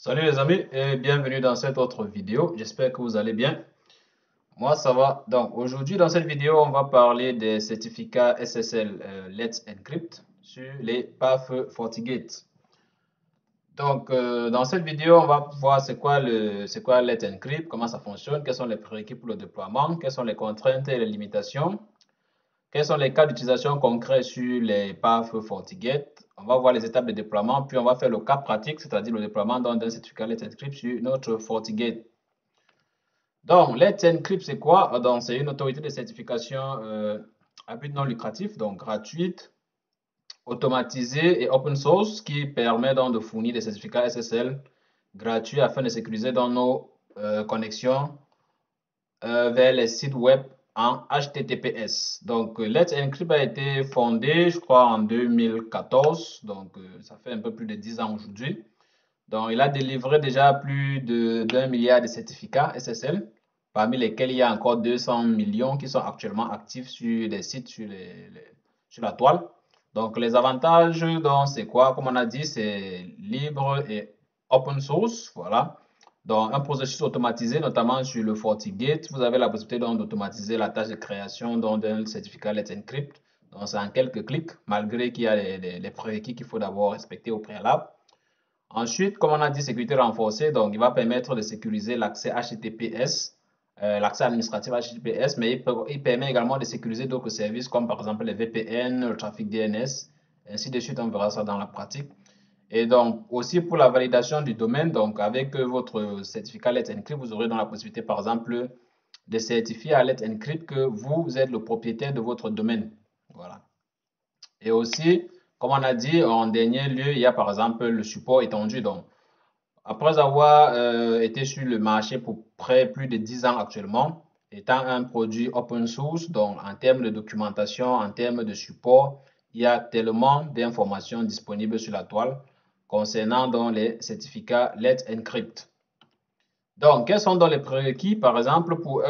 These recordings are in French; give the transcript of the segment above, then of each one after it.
Salut les amis et bienvenue dans cette autre vidéo. J'espère que vous allez bien. Moi, ça va. Donc, aujourd'hui, dans cette vidéo, on va parler des certificats SSL Let's Encrypt sur les PAF FortiGate. Donc, dans cette vidéo, on va voir c'est quoi Let's Encrypt, comment ça fonctionne, quels sont les prérequis pour le déploiement, quelles sont les contraintes et les limitations, quels sont les cas d'utilisation concrets sur les PAF FortiGate. On va voir les étapes de déploiement, puis on va faire le cas pratique, c'est-à-dire le déploiement d'un certificat Let's Encrypt sur notre FortiGate. Donc, Let's Encrypt, c'est quoi? Donc, c'est une autorité de certification à but non lucratif, donc gratuite, automatisée et open source, qui permet donc de fournir des certificats SSL gratuits afin de sécuriser dans nos connexions vers les sites web en HTTPS. Donc, Let's Encrypt a été fondé, je crois, en 2014. Donc, ça fait un peu plus de 10 ans aujourd'hui. Donc, il a délivré déjà plus d'un milliard de certificats SSL, parmi lesquels il y a encore 200 millions qui sont actuellement actifs sur des sites sur la toile. Donc, les avantages, c'est quoi? Comme on a dit, c'est libre et open source. Voilà. Donc, un processus automatisé, notamment sur le FortiGate, vous avez la possibilité d'automatiser la tâche de création d'un certificat Let's Encrypt. Donc, c'est en quelques clics, malgré qu'il y a les prérequis qu'il faut d'abord respecter au préalable. Ensuite, comme on a dit, sécurité renforcée, donc il va permettre de sécuriser l'accès HTTPS, l'accès administratif HTTPS, mais il permet également de sécuriser d'autres services comme par exemple les VPN, le trafic DNS, ainsi de suite, on verra ça dans la pratique. Et donc, aussi pour la validation du domaine, donc avec votre certificat Let's Encrypt, vous aurez donc la possibilité, par exemple, de certifier à Let's Encrypt que vous êtes le propriétaire de votre domaine. Voilà. Et aussi, comme on a dit, en dernier lieu, il y a par exemple le support étendu. Donc, après avoir été sur le marché pour près plus de 10 ans actuellement, étant un produit open source, donc en termes de documentation, en termes de support, il y a tellement d'informations disponibles sur la toile concernant donc les certificats Let's Encrypt. Donc, quels sont donc les prérequis? Par exemple, pour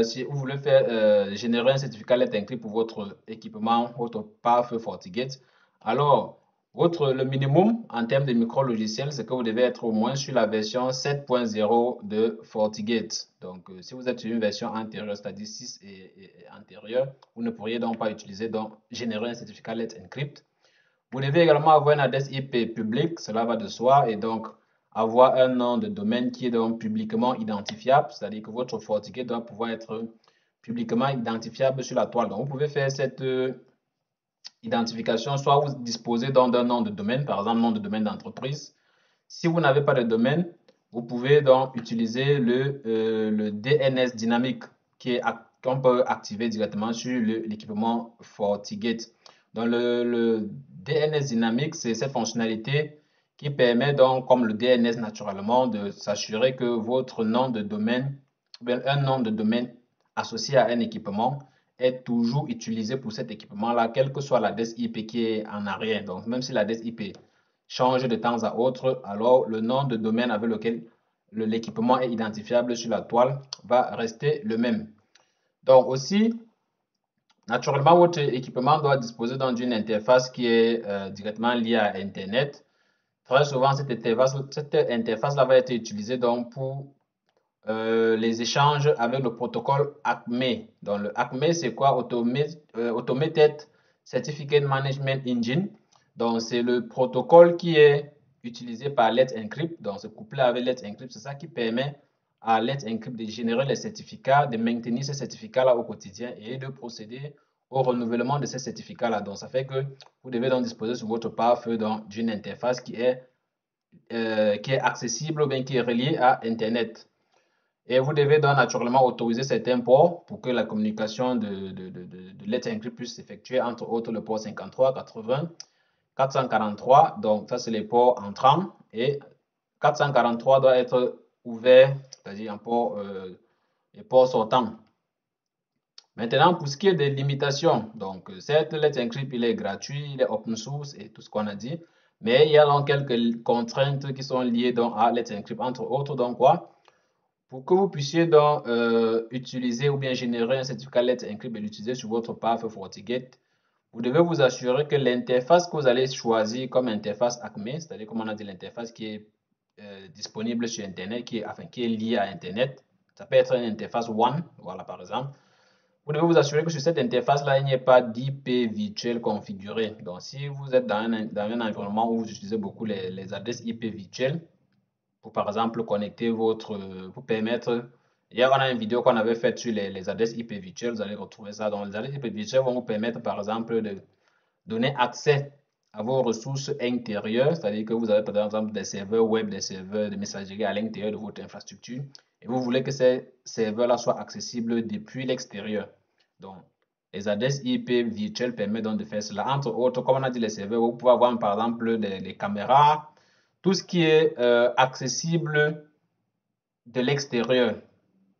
si vous voulez faire générer un certificat Let's Encrypt pour votre équipement, votre PAF FortiGate, alors le minimum en termes de micro-logiciels, c'est que vous devez être au moins sur la version 7.0 de FortiGate. Donc, si vous êtes sur une version antérieure, c'est-à-dire 6 et antérieure, vous ne pourriez donc pas utiliser, donc générer un certificat Let's Encrypt. Vous devez également avoir une adresse IP publique, cela va de soi, et donc avoir un nom de domaine qui est donc publiquement identifiable, c'est-à-dire que votre FortiGate doit pouvoir être publiquement identifiable sur la toile. Donc, vous pouvez faire cette identification, soit vous disposez d'un nom de domaine, par exemple nom de domaine d'entreprise. Si vous n'avez pas de domaine, vous pouvez donc utiliser le DNS dynamique qu'on peut activer directement sur l'équipement FortiGate. Donc, le DNS dynamique, c'est cette fonctionnalité qui permet donc, comme le DNS naturellement, de s'assurer que votre nom de domaine, un nom de domaine associé à un équipement est toujours utilisé pour cet équipement-là, quelle que soit l'adresse IP qui est en arrière. Donc, même si l'adresse IP change de temps à autre, alors le nom de domaine avec lequel l'équipement est identifiable sur la toile va rester le même. Donc aussi, naturellement, votre équipement doit disposer d'une interface qui est directement liée à Internet. Très souvent, cette interface-là va être utilisée donc pour les échanges avec le protocole ACME. Donc, le ACME, c'est quoi? Automated Certificate Management Engine. Donc, c'est le protocole qui est utilisé par Let's Encrypt. Donc, c'est couplé avec Let's Encrypt. C'est ça qui permet à Let's Encrypt de générer les certificats, de maintenir ces certificats-là au quotidien et de procéder au renouvellement de ces certificats-là. Donc, ça fait que vous devez donc disposer sur votre PAF d'une interface qui est accessible ou bien qui est reliée à Internet. Et vous devez donc naturellement autoriser certains ports pour que la communication de Let's Encrypt puisse s'effectuer, entre autres le port 53, 80, 443. Donc, ça, c'est les ports entrants. Et 443 doit être ouvert, c'est-à-dire les ports sortants. Maintenant, pour ce qui est des limitations, donc, certes, Let's Encrypt, il est gratuit, il est open source et tout ce qu'on a dit. Mais il y a donc quelques contraintes qui sont liées donc, à Let's Encrypt, entre autres, donc quoi? Pour que vous puissiez donc utiliser ou bien générer un certificat Let's Encrypt et l'utiliser sur votre PAF FortiGate, vous devez vous assurer que l'interface que vous allez choisir comme interface ACME, c'est-à-dire comme on a dit l'interface qui est disponible sur Internet, qui est lié à Internet. Ça peut être une interface WAN, voilà par exemple. Vous devez vous assurer que sur cette interface-là, il n'y ait pas d'IP virtuel configuré. Donc, si vous êtes dans un environnement où vous utilisez beaucoup les adresses IP virtuelles, pour par exemple connecter pour permettre, hier on a une vidéo qu'on avait faite sur les adresses IP virtuelles, vous allez retrouver ça. Donc, les adresses IP virtuelles vont vous permettre par exemple de donner accès à vos ressources intérieures, c'est-à-dire que vous avez par exemple des serveurs web, des serveurs de messagerie à l'intérieur de votre infrastructure, et vous voulez que ces serveurs-là soient accessibles depuis l'extérieur. Donc, les adresses IP virtuelles permettent donc de faire cela. Entre autres, comme on a dit, les serveurs, vous pouvez avoir par exemple des caméras, tout ce qui est accessible de l'extérieur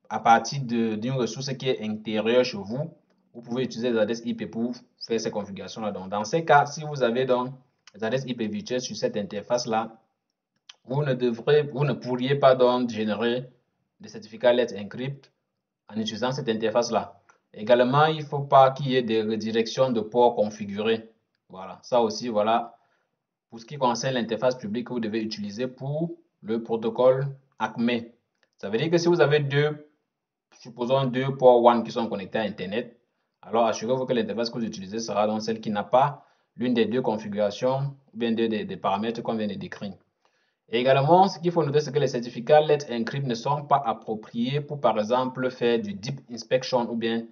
à partir d'une ressource qui est intérieure chez vous. Vous pouvez utiliser les adresses IP pour faire ces configurations-là. Donc, dans ces cas, si vous avez donc les adresses IP virtuelles sur cette interface-là, vous ne pourriez pas donc générer des certificats Let's Encrypt en utilisant cette interface-là. Également, il ne faut pas qu'il y ait des redirections de ports configurés. Voilà, ça aussi, voilà, pour ce qui concerne l'interface publique que vous devez utiliser pour le protocole ACME. Ça veut dire que si vous avez supposons deux ports WAN qui sont connectés à Internet, alors assurez-vous que l'interface que vous utilisez sera donc celle qui n'a pas l'une des deux configurations ou bien des paramètres qu'on vient de décrire. Et également, ce qu'il faut noter, c'est que les certificats Let's Encrypt ne sont pas appropriés pour, par exemple, faire du deep inspection ou bien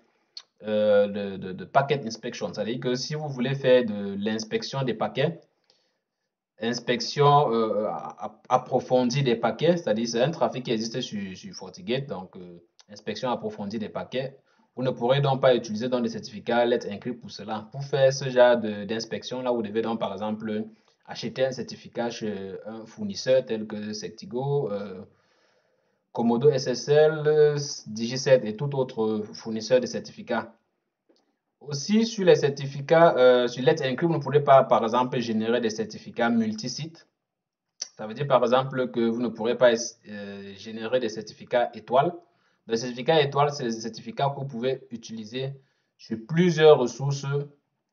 de packet inspection. C'est-à-dire que si vous voulez faire de l'inspection des paquets, inspection approfondie des paquets, c'est-à-dire c'est un trafic qui existe sur FortiGate, donc inspection approfondie des paquets. Vous ne pourrez donc pas utiliser donc des certificats Let's Encrypt pour cela. Pour faire ce genre d'inspection, là, vous devez donc par exemple acheter un certificat chez un fournisseur tel que Sectigo, Comodo SSL, Digi7 et tout autre fournisseur de certificats. Aussi, sur les certificats, sur Let's Encrypt, vous ne pourrez pas, par exemple, générer des certificats multisites. Ça veut dire, par exemple, que vous ne pourrez pas générer des certificats étoiles. Les certificats étoiles, c'est des certificats que vous pouvez utiliser sur plusieurs ressources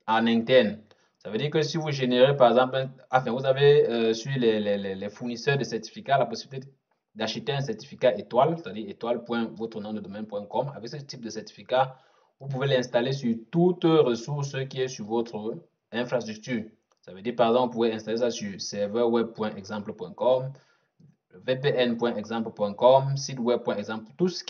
en interne. Ça veut dire que si vous générez, par exemple, vous avez sur les fournisseurs de certificats la possibilité d'acheter un certificat étoile, c'est-à-dire étoile.votrenomdedomaine.com. Avec ce type de certificat, vous pouvez l'installer sur toute ressource qui est sur votre infrastructure. Ça veut dire, par exemple, vous pouvez installer ça sur serverweb.exemple.com, vpn.exemple.com, siteweb.exemple, tout ce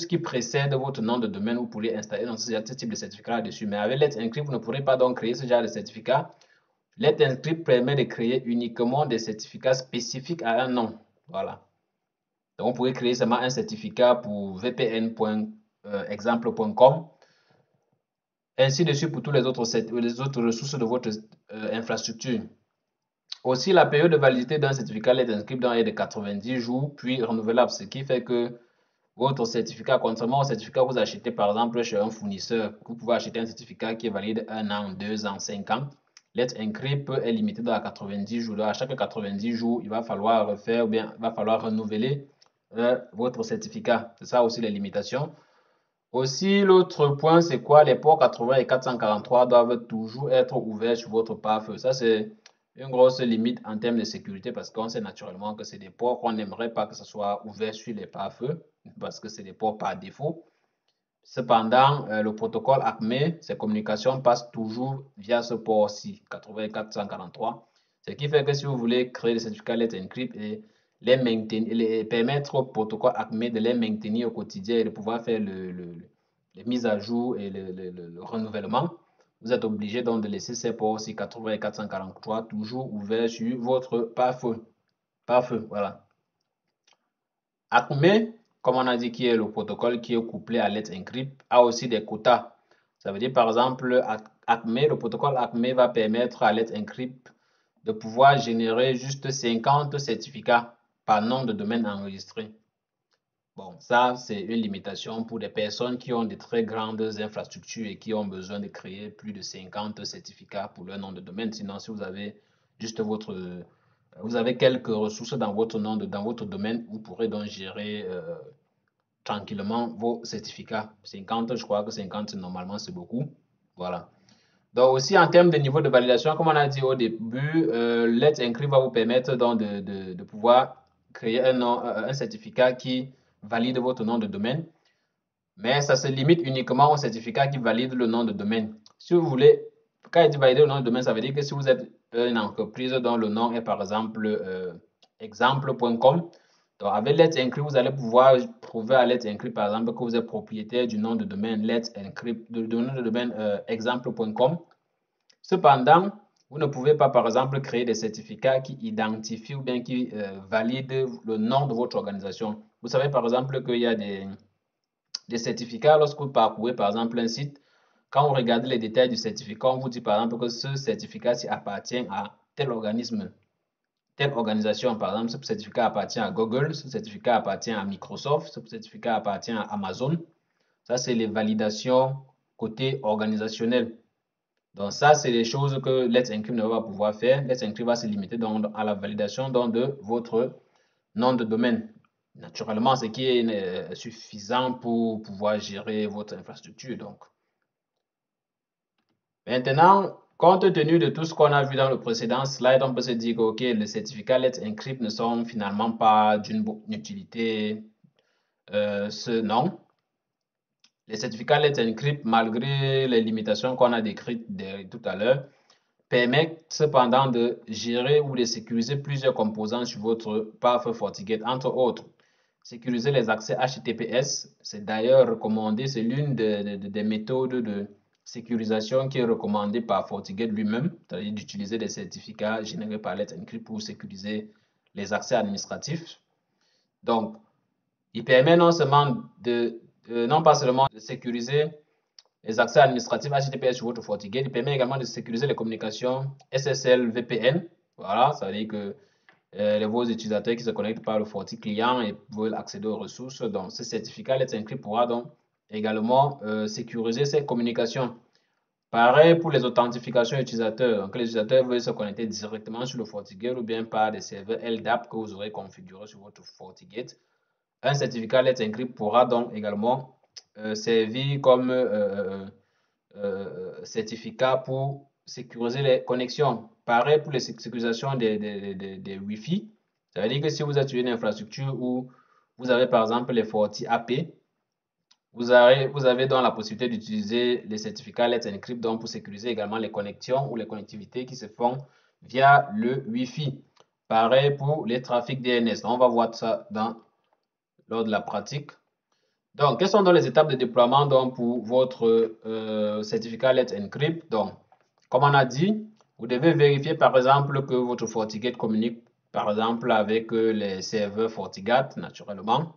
qui précède votre nom de domaine, vous pourrez installer dans ce type de certificat là-dessus. Mais avec Let's Encrypt, vous ne pourrez pas donc créer ce genre de certificat. Let's Encrypt permet de créer uniquement des certificats spécifiques à un nom. Voilà. Donc, vous pouvez créer seulement un certificat pour vpn.exemple.com. Ainsi de suite pour toutes les autres ressources de votre infrastructure. Aussi, la période de validité d'un certificat Let's Encrypt est de 90 jours, puis renouvelable, ce qui fait que votre certificat, contrairement au certificat que vous achetez par exemple chez un fournisseur, vous pouvez acheter un certificat qui est valide 1 an, 2 ans, 5 ans. Let's Encrypt est limité dans 90 jours. Donc, à chaque 90 jours, il va falloir refaire ou bien il va falloir renouveler votre certificat. C'est ça aussi les limitations. Aussi, l'autre point, c'est quoi? Les ports 80 et 443 doivent toujours être ouverts sur votre pare-feu. Ça, c'est une grosse limite en termes de sécurité parce qu'on sait naturellement que c'est des ports qu'on n'aimerait pas que ce soit ouvert sur les pare-feux parce que c'est des ports par défaut. Cependant, le protocole ACME, ses communications passent toujours via ce port-ci, 80 et 443. Ce qui fait que si vous voulez créer des certificats Let's Encrypt et permettre au protocole ACME de les maintenir au quotidien et de pouvoir faire les mises à jour et le renouvellement, vous êtes obligé donc de laisser ces ports-ci 80 et 443 toujours ouverts sur votre pare-feu. Voilà. ACME, comme on a dit, qui est le protocole qui est couplé à Let's Encrypt, a aussi des quotas. Ça veut dire par exemple, le protocole ACME va permettre à Let's Encrypt de pouvoir générer juste 50 certificats par nom de domaine enregistré. Bon, ça, c'est une limitation pour des personnes qui ont de très grandes infrastructures et qui ont besoin de créer plus de 50 certificats pour leur nom de domaine. Sinon, si vous avez juste vous avez quelques ressources dans votre dans votre domaine, vous pourrez donc gérer tranquillement vos certificats. 50, je crois que 50, normalement, c'est beaucoup. Voilà. Donc aussi en termes de niveau de validation, comme on a dit au début, Let's Encrypt va vous permettre donc de pouvoir créer un certificat qui valide votre nom de domaine. Mais ça se limite uniquement au certificat qui valide le nom de domaine. Si vous voulez, quand il dit valider le nom de domaine, ça veut dire que si vous êtes une entreprise dont le nom est par exemple exemple.com, donc avec Let's Encrypt, vous allez pouvoir prouver à Let's Encrypt par exemple que vous êtes propriétaire du nom de domaine Let's Encrypt, du nom de domaine exemple.com. Cependant, vous ne pouvez pas par exemple créer des certificats qui identifient ou bien qui valident le nom de votre organisation. Vous savez par exemple qu'il y a des certificats, lorsque vous parcourez par exemple un site, quand vous regardez les détails du certificat, on vous dit par exemple que ce certificat-ci appartient à tel organisme, telle organisation. Par exemple, ce certificat appartient à Google, ce certificat appartient à Microsoft, ce certificat appartient à Amazon. Ça, c'est les validations côté organisationnel. Donc ça, c'est les choses que Let's Encrypt ne va pas pouvoir faire. Let's Encrypt va se limiter donc à la validation donc de votre nom de domaine. Naturellement, ce qui est suffisant pour pouvoir gérer votre infrastructure. Donc, maintenant, compte tenu de tout ce qu'on a vu dans le précédent slide, on peut se dire que ok, les certificats Let's Encrypt ne sont finalement pas d'une utilité. Non. Les certificats Let's Encrypt, malgré les limitations qu'on a décrites tout à l'heure, permettent cependant de gérer ou de sécuriser plusieurs composants sur votre pare-feu FortiGate, entre autres. Sécuriser les accès HTTPS, c'est d'ailleurs recommandé, c'est l'une des méthodes de sécurisation qui est recommandée par FortiGate lui-même, c'est-à-dire d'utiliser des certificats générés par Let's Encrypt pour sécuriser les accès administratifs. Donc, il permet non pas seulement de sécuriser les accès administratifs HTTPS sur votre FortiGate, il permet également de sécuriser les communications SSL VPN. Voilà, ça veut dire que vos utilisateurs qui se connectent par le Forti client et veulent accéder aux ressources. Donc, ce certificat Let's Encrypt pourra donc également sécuriser ces communications. Pareil pour les authentifications utilisateurs. Donc, les utilisateurs veulent se connecter directement sur le FortiGate ou bien par des serveurs LDAP que vous aurez configurés sur votre FortiGate. Un certificat Let's Encrypt pourra donc également servir comme certificat pour sécuriser les connexions. Pareil pour les sécurisations des Wi-Fi. Ça veut dire que si vous êtes sur une infrastructure où vous avez par exemple les Forti AP, vous avez donc la possibilité d'utiliser les certificats Let's Encrypt donc pour sécuriser également les connexions ou les connectivités qui se font via le Wi-Fi. Pareil pour les trafics DNS. On va voir ça lors de la pratique. Donc, quelles sont donc les étapes de déploiement donc, pour votre certificat Let's Encrypt? Donc, comme on a dit, vous devez vérifier par exemple que votre FortiGate communique par exemple avec les serveurs FortiGate naturellement.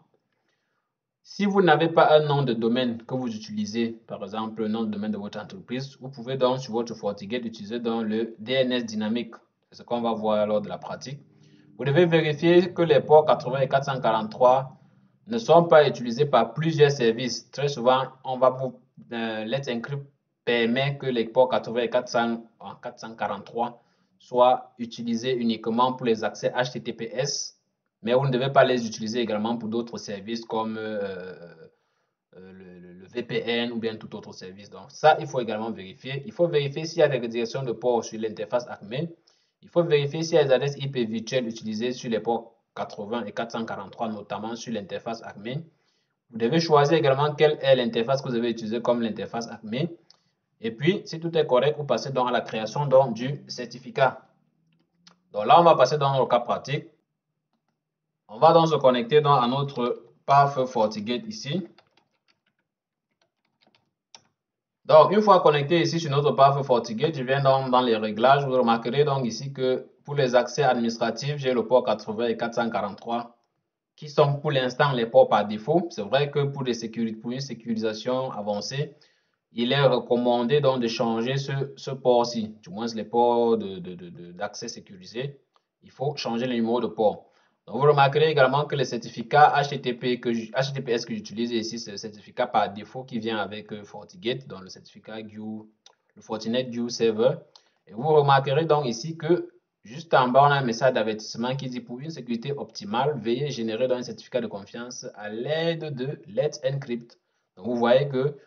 Si vous n'avez pas un nom de domaine que vous utilisez, par exemple le nom de domaine de votre entreprise, vous pouvez donc sur votre FortiGate utiliser donc le DNS dynamique. C'est ce qu'on va voir lors de la pratique. Vous devez vérifier que les ports 80 et 443 ne sont pas utilisés par plusieurs services. Très souvent, Let's Encrypt permet que les ports 80 et 443 soient utilisés uniquement pour les accès HTTPS, mais vous ne devez pas les utiliser également pour d'autres services comme le VPN ou bien tout autre service. Donc ça, il faut également vérifier. Il faut vérifier s'il y a des redirections de ports sur l'interface ACME. Il faut vérifier s'il y a des adresses IP virtuelles utilisées sur les ports 80 et 443, notamment sur l'interface ACME. Vous devez choisir également quelle est l'interface que vous avez utilisée comme l'interface ACME. Et puis, si tout est correct, vous passez donc à la création donc, du certificat. Donc là, on va passer dans le cas pratique. On va donc se connecter à notre pare-feu FortiGate ici. Donc, une fois connecté ici sur notre pare-feu FortiGate, je viens donc dans les réglages. Vous remarquerez donc ici que pour les accès administratifs, j'ai le port 80 et 443 qui sont pour l'instant les ports par défaut. C'est vrai que pour une sécurisation avancée, il est recommandé donc de changer ce port-ci, du moins les ports d'accès sécurisé. Il faut changer le numéro de port. Donc, vous remarquerez également que le certificat HTTPS que j'utilise ici, c'est le certificat par défaut qui vient avec FortiGate, donc le certificat GUI, le Fortinet GUI Server. Et vous remarquerez donc ici que juste en bas, on a un message d'avertissement qui dit pour une sécurité optimale, veuillez générer un certificat de confiance à l'aide de Let's Encrypt. Donc, vous voyez que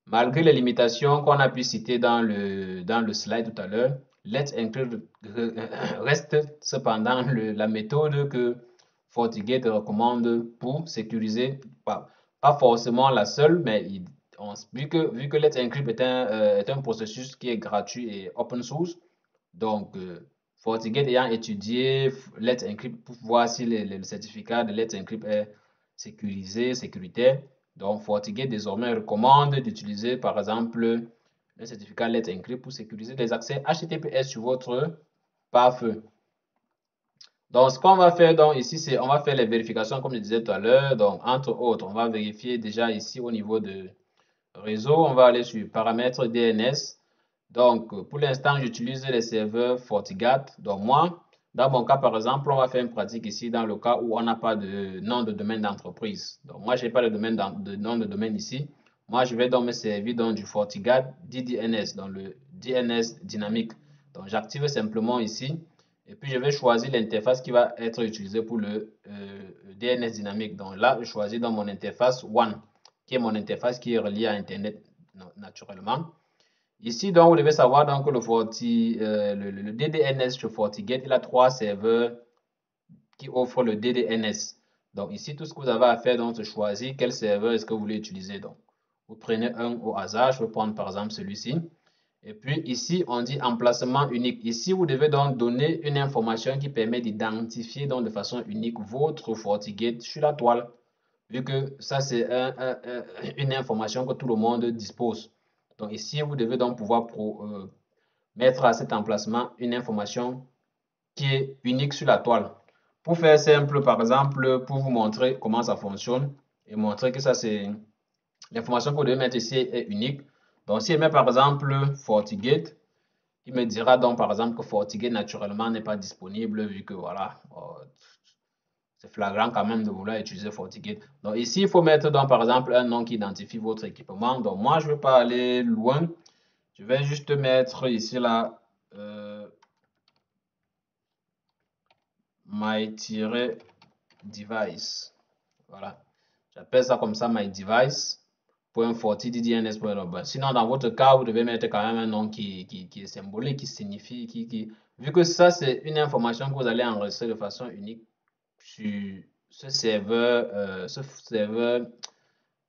Malgré les limitations qu'on a pu citer dans le slide tout à l'heure, Let's Encrypt reste cependant la méthode que FortiGate recommande pour sécuriser, pas forcément la seule, mais vu que Let's Encrypt est un processus qui est gratuit et open source, donc FortiGate ayant étudié Let's Encrypt pour voir si le certificat de Let's Encrypt est sécurisé, sécuritaire, donc FortiGate désormais recommande d'utiliser par exemple un certificat Let's Encrypt pour sécuriser les accès HTTPS sur votre pare-feu. Donc, ce qu'on va faire donc ici, c'est on va faire les vérifications comme je disais tout à l'heure. Donc, entre autres, on va vérifier déjà ici au niveau de réseau. On va aller sur paramètres DNS. Donc, pour l'instant, j'utilise les serveurs FortiGate. Donc, moi, dans mon cas, par exemple, on va faire une pratique ici dans le cas où on n'a pas de nom de domaine d'entreprise. Donc, moi, je n'ai pas de nom de domaine ici. Moi, je vais donc me servir donc du FortiGate DDNS, dans le DNS dynamique. Donc, j'active simplement ici. Et puis, je vais choisir l'interface qui va être utilisée pour le DNS dynamique. Donc là, je choisis dans mon interface One, qui est mon interface qui est reliée à Internet naturellement. Ici, donc, vous devez savoir donc, que le DDNS sur FortiGate, il a 3 serveurs qui offrent le DDNS. Donc, ici, tout ce que vous avez à faire, donc, c'est choisir quel serveur est-ce que vous voulez utiliser. Donc, vous prenez un au hasard. Je vais prendre par exemple celui-ci. Et puis ici, on dit emplacement unique. Ici, vous devez donc donner une information qui permet d'identifier donc de façon unique votre FortiGate sur la toile. Vu que ça, c'est une information que tout le monde dispose. Donc ici, vous devez donc pouvoir mettre à cet emplacement une information qui est unique sur la toile. Pour faire simple, par exemple, pour vous montrer comment ça fonctionne et montrer que ça, c'est l'information que vous devez mettre ici est unique. Donc, si je mets par exemple FortiGate, il me dira donc par exemple que FortiGate naturellement n'est pas disponible vu que voilà, c'est flagrant quand même de vouloir utiliser FortiGate. Donc ici, il faut mettre donc par exemple un nom qui identifie votre équipement. Donc moi, je ne vais pas aller loin. Je vais juste mettre ici là my-device. Voilà. J'appelle ça comme ça my-device.forti.ddns. Sinon, dans votre cas, vous devez mettre quand même un nom qui est symbolique, qui signifie, vu que ça, c'est une information que vous allez enregistrer de façon unique sur ce serveur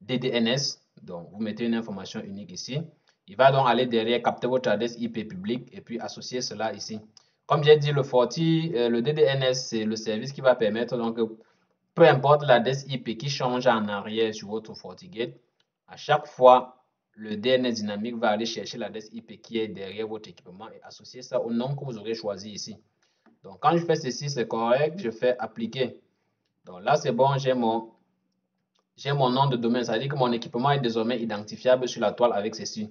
DDNS. Donc, vous mettez une information unique ici. Il va donc aller derrière, capter votre adresse IP publique et puis associer cela ici. Comme j'ai dit, le DDNS, c'est le service qui va permettre donc peu importe l'adresse IP qui change en arrière sur votre FortiGate, à chaque fois, le DNS dynamique va aller chercher l'adresse IP qui est derrière votre équipement et associer ça au nom que vous aurez choisi ici. Donc, quand je fais ceci, c'est correct, je fais appliquer. Donc là, c'est bon, j'ai mon nom de domaine, ça veut dire que mon équipement est désormais identifiable sur la toile avec ceci.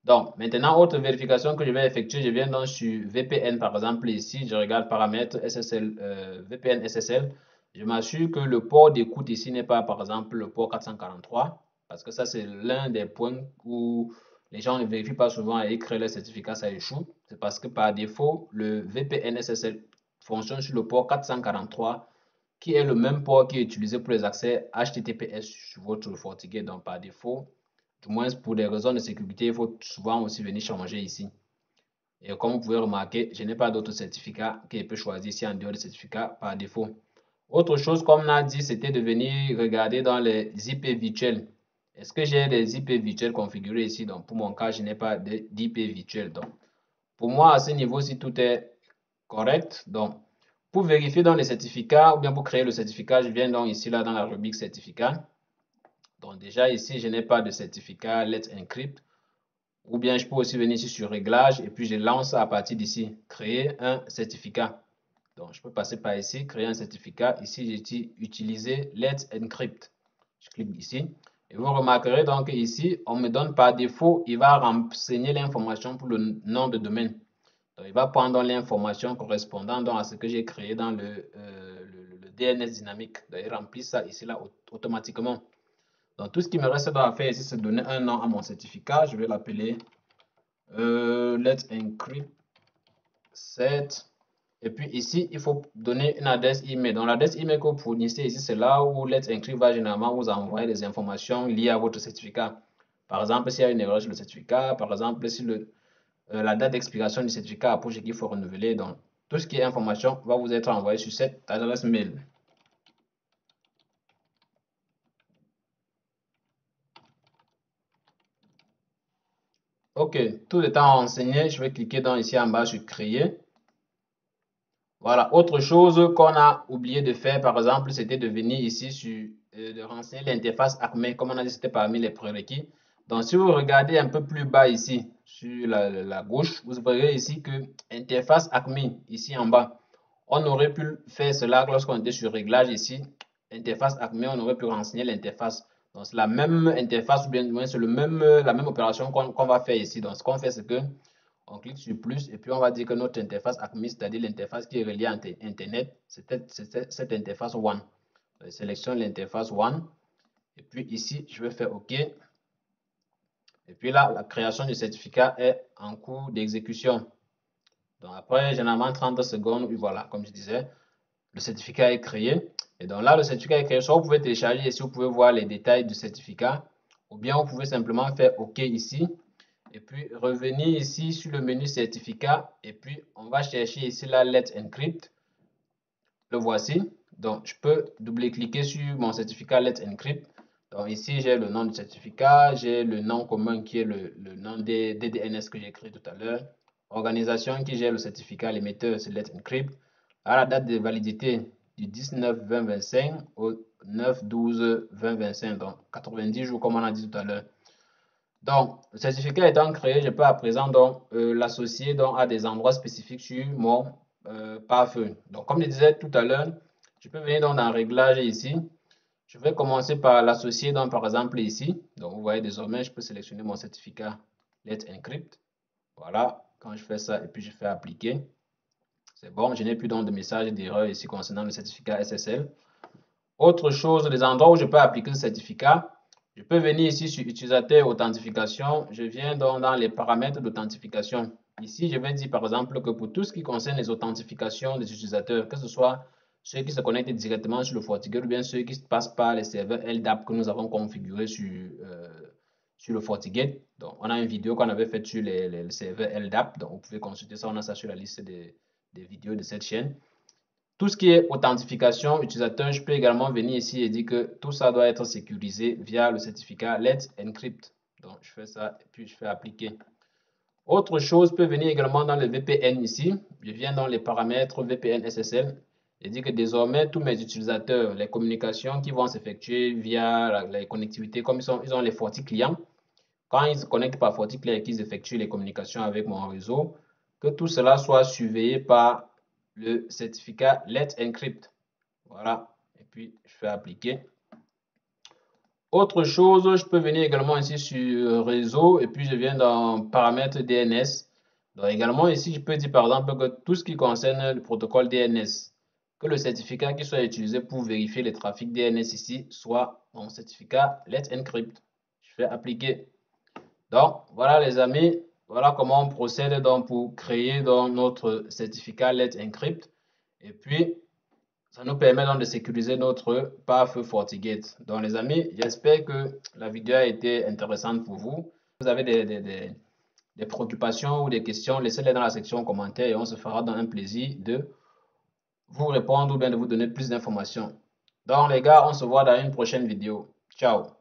Donc, maintenant, autre vérification que je vais effectuer, je viens donc sur VPN, par exemple, ici, je regarde paramètres SSL, VPN SSL. Je m'assure que le port d'écoute ici n'est pas, par exemple, le port 443, parce que ça, c'est l'un des points où les gens ne vérifient pas souvent et créent le certificat, ça échoue. C'est parce que par défaut, le VPN SSL fonctionne sur le port 443, qui est le même port qui est utilisé pour les accès HTTPS sur votre FortiGate. Donc, par défaut, du moins pour des raisons de sécurité, il faut souvent aussi venir changer ici. Et comme vous pouvez remarquer, je n'ai pas d'autre certificat que je peux choisir ici en dehors de certificat par défaut. Autre chose, comme on a dit, c'était de venir regarder dans les IP virtuels. Est-ce que j'ai des IP virtuels configurés ici? Donc, pour mon cas, je n'ai pas d'IP virtuel. Donc, pour moi, à ce niveau-ci, tout est correct. Donc, pour vérifier dans les certificats ou bien pour créer le certificat, je viens donc ici, là, dans la rubrique certificat. Donc déjà ici, je n'ai pas de certificat Let's Encrypt. Ou bien je peux aussi venir ici sur réglage et puis je lance à partir d'ici, créer un certificat. Donc je peux passer par ici, créer un certificat. Ici, j'ai dit utiliser Let's Encrypt. Je clique ici. Et vous remarquerez donc ici, on me donne par défaut, il va renseigner l'information pour le nom de domaine. Donc il va prendre l'information correspondant donc à ce que j'ai créé dans le DNS dynamique. Donc il remplit ça ici là automatiquement. Donc, tout ce qui me reste à faire ici, c'est donner un nom à mon certificat. Je vais l'appeler Let's Encrypt set. Et puis ici, il faut donner une adresse email. Donc, l'adresse email que vous fournissez ici, c'est là où Let's Encrypt va généralement vous envoyer des informations liées à votre certificat. Par exemple, s'il y a une erreur sur le certificat, par exemple, si la date d'expiration du certificat approche et qu'il faut renouveler. Donc, tout ce qui est information va vous être envoyé sur cette adresse mail. Ok, tout étant renseigné, je vais cliquer dans ici en bas sur créer. Voilà, autre chose qu'on a oublié de faire, par exemple, c'était de venir ici sur de renseigner l'interface Acme. Comme on a dit, c'était parmi les prérequis. Donc, si vous regardez un peu plus bas ici, sur la gauche, vous verrez ici que interface Acme, ici en bas, on aurait pu faire cela lorsqu'on était sur réglage ici. Interface Acme, on aurait pu renseigner l'interface. Donc, c'est la même interface, ou bien c'est la même opération qu'on va faire ici. Donc, ce qu'on fait, c'est que on clique sur plus et puis on va dire que notre interface Acme, c'est-à-dire l'interface qui est reliée à Internet, c'est cette interface One. Je sélectionne l'interface One et puis ici, je vais faire OK. Et puis là, la création du certificat est en cours d'exécution. Donc après, généralement 30 secondes, voilà, comme je disais, le certificat est créé. Et donc là, le certificat est créé. Soit vous pouvez télécharger ici, vous pouvez voir les détails du certificat, ou bien vous pouvez simplement faire OK ici. Et puis revenir ici sur le menu certificat et puis on va chercher ici la Let's Encrypt. Le voici. Donc je peux double-cliquer sur mon certificat Let's Encrypt. Donc ici j'ai le nom du certificat, j'ai le nom commun qui est le nom des DNS que j'ai créé tout à l'heure. Organisation qui gère le certificat, l'émetteur c'est Let's Encrypt. À la date de validité du 19-20-25 au 9-12-20-25, donc 90 jours comme on a dit tout à l'heure. Donc, le certificat étant créé, je peux à présent l'associer à des endroits spécifiques sur mon pare-feu. Donc, comme je disais tout à l'heure, je peux venir dans réglage ici. Je vais commencer par l'associer par exemple ici. Donc, vous voyez désormais, je peux sélectionner mon certificat Let's Encrypt. Voilà, quand je fais ça et puis je fais appliquer, c'est bon. Je n'ai plus de message d'erreur ici concernant le certificat SSL. Autre chose, les endroits où je peux appliquer ce certificat, je peux venir ici sur utilisateur authentification. Je viens dans les paramètres d'authentification. Ici, je vais dire par exemple que pour tout ce qui concerne les authentifications des utilisateurs, que ce soit ceux qui se connectent directement sur le FortiGate ou bien ceux qui passent par les serveurs LDAP que nous avons configurés sur le FortiGate. Donc, on a une vidéo qu'on avait faite sur les serveurs LDAP. Donc, vous pouvez consulter ça. On a ça sur la liste des vidéos de cette chaîne. Tout ce qui est authentification utilisateur, je peux également venir ici et dire que tout ça doit être sécurisé via le certificat Let's Encrypt. Donc, je fais ça et puis je fais appliquer. Autre chose peut venir également dans le VPN ici. Je viens dans les paramètres VPN SSL et dis que désormais, tous mes utilisateurs, les communications qui vont s'effectuer via les connectivités, comme ils ont les FortiClients, quand ils se connectent par FortiClient et qu'ils effectuent les communications avec mon réseau, que tout cela soit surveillé par le certificat Let's Encrypt. Voilà. Et puis, je fais appliquer. Autre chose, je peux venir également ici sur réseau et puis je viens dans paramètres DNS. Donc également ici, je peux dire par exemple que tout ce qui concerne le protocole DNS, que le certificat qui soit utilisé pour vérifier le trafic DNS ici soit mon certificat Let's Encrypt. Je fais appliquer. Donc voilà les amis, voilà comment on procède pour créer notre certificat Let's Encrypt. Et puis, ça nous permet de sécuriser notre pare-feu FortiGate. Donc les amis, j'espère que la vidéo a été intéressante pour vous. Si vous avez des préoccupations ou des questions, laissez-les dans la section commentaires et on se fera un plaisir de vous répondre ou bien de vous donner plus d'informations. Donc les gars, on se voit dans une prochaine vidéo. Ciao!